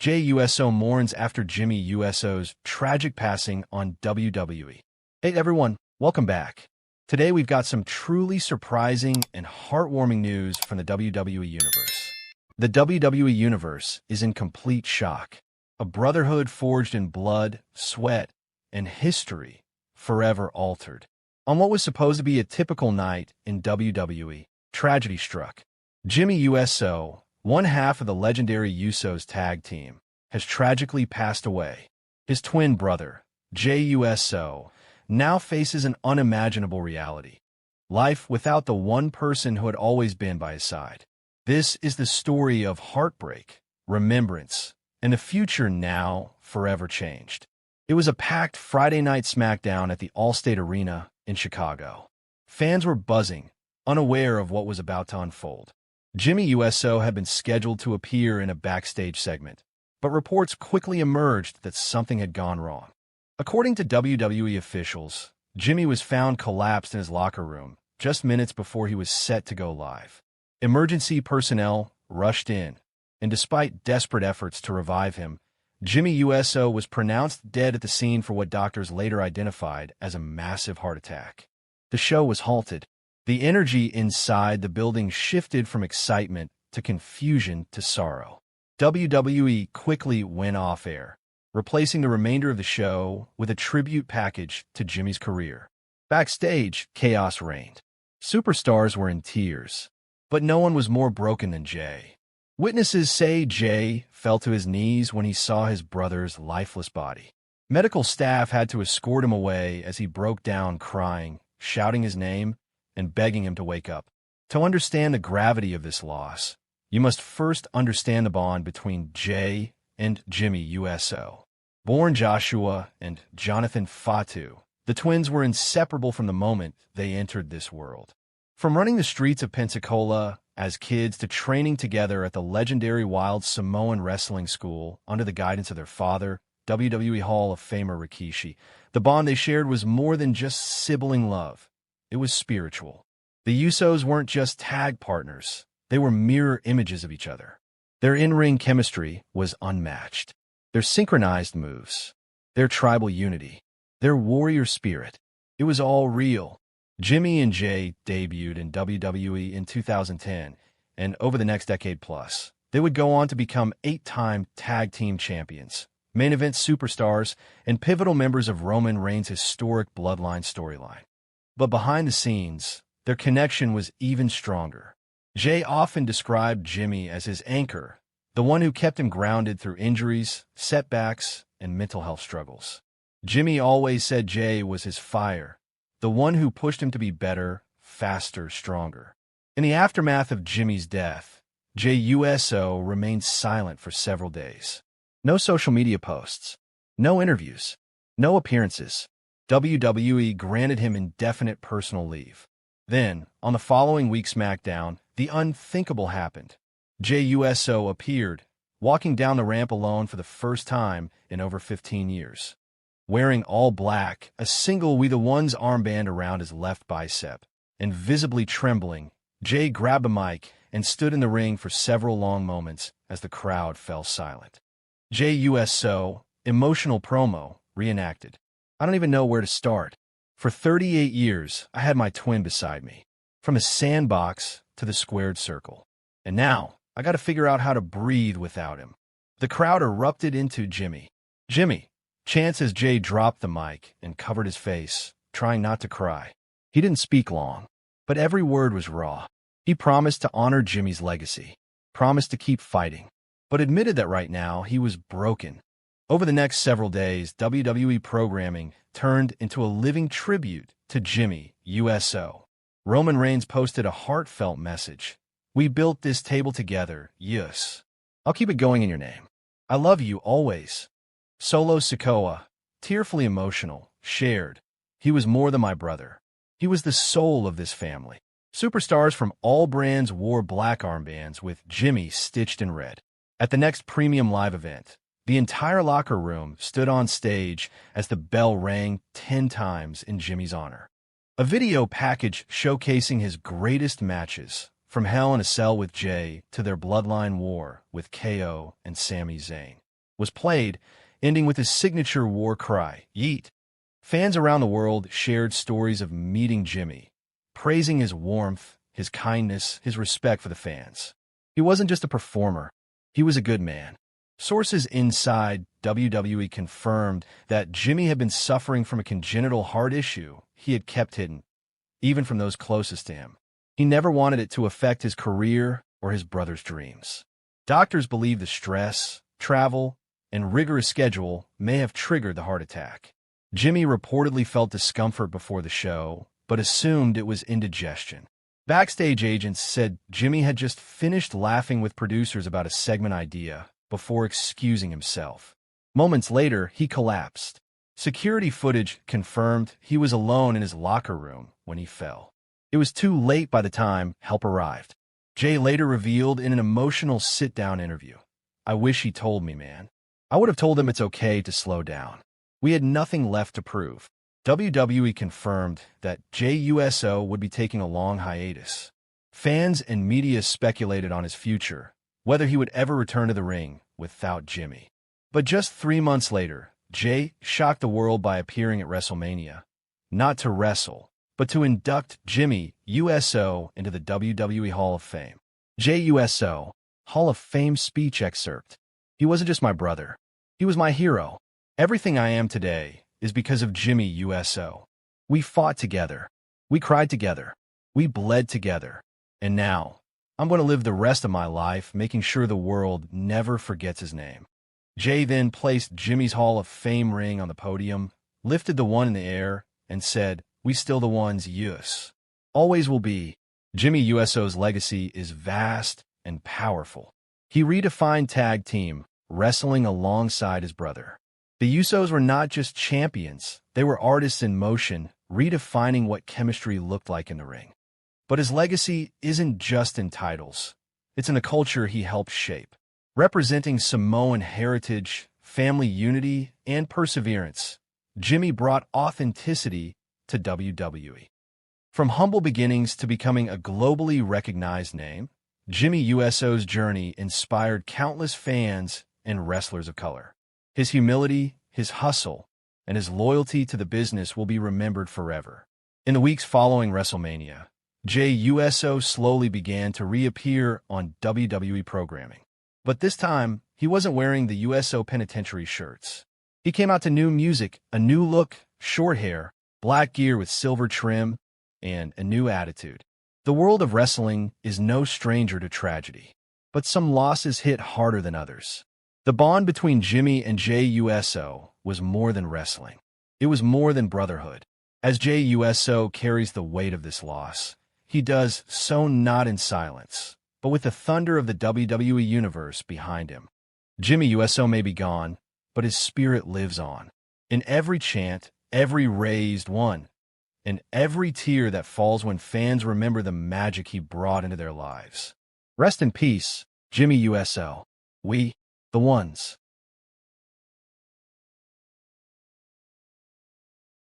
Jey Uso mourns after Jimmy Uso's tragic passing on WWE. Hey everyone, welcome back. Today we've got some truly surprising and heartwarming news from the WWE Universe. The WWE Universe is in complete shock. A brotherhood forged in blood, sweat, and history forever altered. On what was supposed to be a typical night in WWE, tragedy struck. Jimmy Uso, one half of the legendary Usos tag team, has tragically passed away. His twin brother, Jey Uso, now faces an unimaginable reality. Life without the one person who had always been by his side. This is the story of heartbreak, remembrance, and a future now forever changed. It was a packed Friday Night SmackDown at the Allstate Arena in Chicago. Fans were buzzing, unaware of what was about to unfold. Jimmy Uso had been scheduled to appear in a backstage segment, but reports quickly emerged that something had gone wrong. According to WWE officials, Jimmy was found collapsed in his locker room just minutes before he was set to go live. Emergency personnel rushed in, and despite desperate efforts to revive him, Jimmy Uso was pronounced dead at the scene for what doctors later identified as a massive heart attack. The show was halted. The energy inside the building shifted from excitement to confusion to sorrow. WWE quickly went off air, replacing the remainder of the show with a tribute package to Jimmy's career. Backstage, chaos reigned. Superstars were in tears, but no one was more broken than Jey. Witnesses say Jey fell to his knees when he saw his brother's lifeless body. Medical staff had to escort him away as he broke down crying, shouting his name, and begging him to wake up. To understand the gravity of this loss, you must first understand the bond between Jey and Jimmy Uso. Born Joshua and Jonathan Fatu, the twins were inseparable from the moment they entered this world. From running the streets of Pensacola as kids to training together at the legendary Wild Samoan Wrestling School under the guidance of their father, WWE Hall of Famer Rikishi, the bond they shared was more than just sibling love. It was spiritual. The Usos weren't just tag partners. They were mirror images of each other. Their in-ring chemistry was unmatched. Their synchronized moves, their tribal unity, their warrior spirit. It was all real. Jimmy and Jey debuted in WWE in 2010, and over the next decade plus, they would go on to become 8-time tag team champions, main event superstars, and pivotal members of Roman Reigns' historic bloodline storyline. But behind the scenes, their connection was even stronger. Jey often described Jimmy as his anchor, the one who kept him grounded through injuries, setbacks, and mental health struggles. Jimmy always said Jey was his fire, the one who pushed him to be better, faster, stronger. In the aftermath of Jimmy's death, Jey Uso remained silent for several days. No social media posts, no interviews, no appearances. WWE granted him indefinite personal leave. Then, on the following week's SmackDown, the unthinkable happened. Jey Uso appeared, walking down the ramp alone for the first time in over 15 years. Wearing all black, a single We the Ones armband around his left bicep, and visibly trembling, Jey grabbed a mic and stood in the ring for several long moments as the crowd fell silent. Jey Uso, emotional promo, reenacted. I don't even know where to start. For 38 years, I had my twin beside me, from a sandbox to the squared circle. And now, I gotta figure out how to breathe without him. The crowd erupted into Jimmy. Jimmy, chants as Jey dropped the mic and covered his face, trying not to cry. He didn't speak long, but every word was raw. He promised to honor Jimmy's legacy, promised to keep fighting, but admitted that right now he was broken. Over the next several days, WWE programming turned into a living tribute to Jimmy Uso. Roman Reigns posted a heartfelt message. "We built this table together, yes. I'll keep it going in your name. I love you always." Solo Sikoa, tearfully emotional, shared, "He was more than my brother. He was the soul of this family." Superstars from all brands wore black armbands with Jimmy stitched in red. At the next premium live event, the entire locker room stood on stage as the bell rang 10 times in Jimmy's honor. A video package showcasing his greatest matches, from Hell in a Cell with Jey to their bloodline war with KO and Sami Zayn. was played, ending with his signature war cry, "Yeet." Fans around the world shared stories of meeting Jimmy, praising his warmth, his kindness, his respect for the fans. He wasn't just a performer, he was a good man. Sources inside WWE confirmed that Jimmy had been suffering from a congenital heart issue he had kept hidden, even from those closest to him. He never wanted it to affect his career or his brother's dreams. Doctors believe the stress, travel, and rigorous schedule may have triggered the heart attack. Jimmy reportedly felt discomfort before the show, but assumed it was indigestion. Backstage agents said Jimmy had just finished laughing with producers about a segment idea before excusing himself. Moments later, he collapsed. Security footage confirmed he was alone in his locker room when he fell. It was too late by the time help arrived. Jey later revealed in an emotional sit-down interview, "I wish he told me, man. I would have told him it's okay to slow down. We had nothing left to prove." WWE confirmed that Jey Uso would be taking a long hiatus. Fans and media speculated on his future, whether he would ever return to the ring without Jimmy. But just 3 months later, Jey shocked the world by appearing at WrestleMania, not to wrestle, but to induct Jimmy Uso into the WWE Hall of Fame. Jey Uso, Hall of Fame speech excerpt. "He wasn't just my brother. He was my hero. Everything I am today is because of Jimmy Uso. We fought together. We cried together. We bled together. And now, I'm going to live the rest of my life making sure the world never forgets his name." Jey then placed Jimmy's Hall of Fame ring on the podium, lifted the one in the air, and said, "We still the ones, Us. Always will be." Jimmy Uso's legacy is vast and powerful. He redefined tag team wrestling alongside his brother. The Usos were not just champions, they were artists in motion, redefining what chemistry looked like in the ring. But his legacy isn't just in titles. It's in the culture he helped shape. Representing Samoan heritage, family unity, and perseverance, Jimmy brought authenticity to WWE. From humble beginnings to becoming a globally recognized name, Jimmy Uso's journey inspired countless fans and wrestlers of color. His humility, his hustle, and his loyalty to the business will be remembered forever. In the weeks following WrestleMania, Jey Uso slowly began to reappear on WWE programming. But this time, he wasn't wearing the Uso Penitentiary shirts. He came out to new music, a new look, short hair, black gear with silver trim, and a new attitude. The world of wrestling is no stranger to tragedy, but some losses hit harder than others. The bond between Jimmy and Jey Uso was more than wrestling. It was more than brotherhood. As Jey Uso carries the weight of this loss, he does so not in silence, but with the thunder of the WWE Universe behind him. Jimmy Uso may be gone, but his spirit lives on. In every chant, every raised one, and every tear that falls when fans remember the magic he brought into their lives. Rest in peace, Jimmy Uso. We, the ones.